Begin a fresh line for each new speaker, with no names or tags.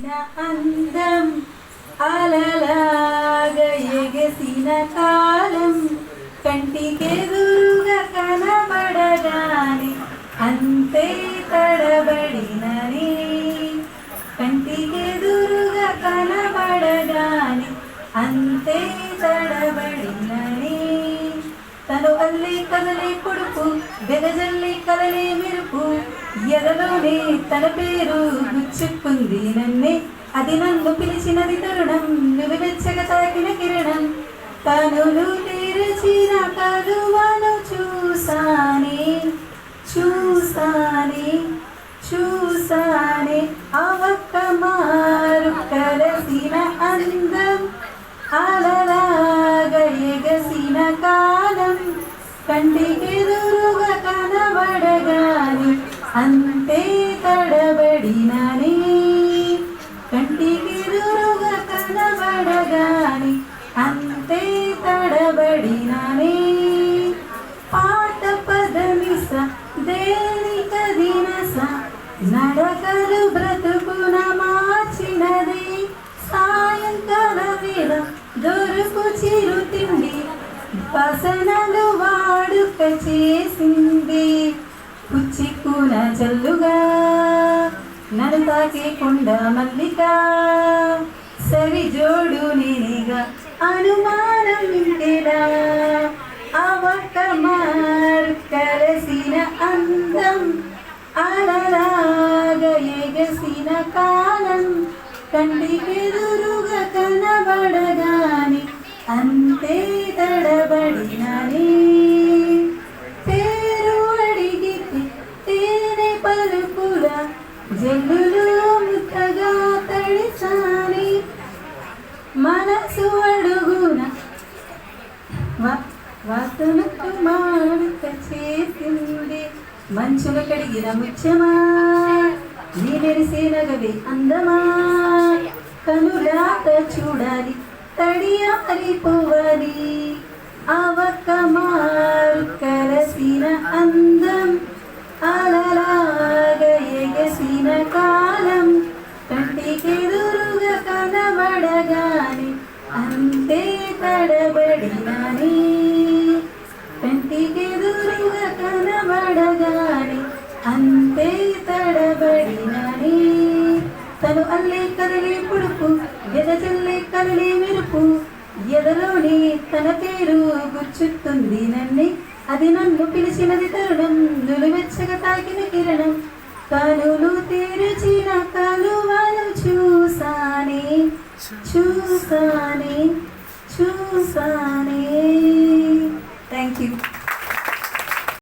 అందం అలలాగ ఎగసిన కాలం కంటికెదురుగా కనబడగాని అంతే తడబడినని కంటికెదురుగా కనబడగాని అంతే తడబడినని తను అల్లి కదలే పొడుపు వెదజల్లి కదలే మెరుపు ఎదలోనే తన పేరు గుచ్చుకుంది నన్నే అది నన్ను పిలిచినది తరుణం నువ్వు వెచ్చగా తాకిన కిరణం కనులు తెరచిన కలువను చూసానే చూసానే చూసానే అవక్క మారు కలసిన అందం అలలాగ ఎగసిన కాలం కంటికెదురుగా కనబడగాని అంతే తడబడినని కంటికెదురుగా కనబడగాని అంతే తడబడినని పాట పదమిస దేనిక దినస నడకలు బ్రతుకున మార్చినది సాయంకాల వేళ దొరుకు చిరు తిండి పసనలు వాడుక చేసింది పుచ్చిక్కున జల్లుగా నన్ను తాకే కొండ మల్లిక సరి జోడు నేనేగా అనుమానం ఇంటేలా అవక మారు కలసిన అందం అలలాగ ఎగసిన కాలం కంటికెదురుగా కనబడగాని అంతే తడబడినని పేరు అడిగితే తేనె పలుకుల జల్లులు ముద్దగా తడిసాని మనసు అడుగున వాసనకు మాడుక చేసింది మంచుల కడిగిన ముచ్చమా నీ మెరిసే నగవే అందమా కనులాట చూడాలి తడియారిపోవాలి అవక మారు కలసిన అందం అలలాగ ఎగసిన కాలం కంటికెదురుగా కనబడగాని అంతే తడబడినని కంటికెదురుగా కనబడగాని అంతే తడబడినని తను అల్లే కదలే పొడుపు ఎదజల్లే కదలే మెరుపు ఎదలోనే తన పేరు గుచ్చుతుంది నన్నే అది నన్ను పిలిచినది తరుణం నులువెచ్చగా తాకిన కిరణం కనులు తెరచిన కలువను చూసానే చూసానే చూసానే థ్యాంక్ యూ.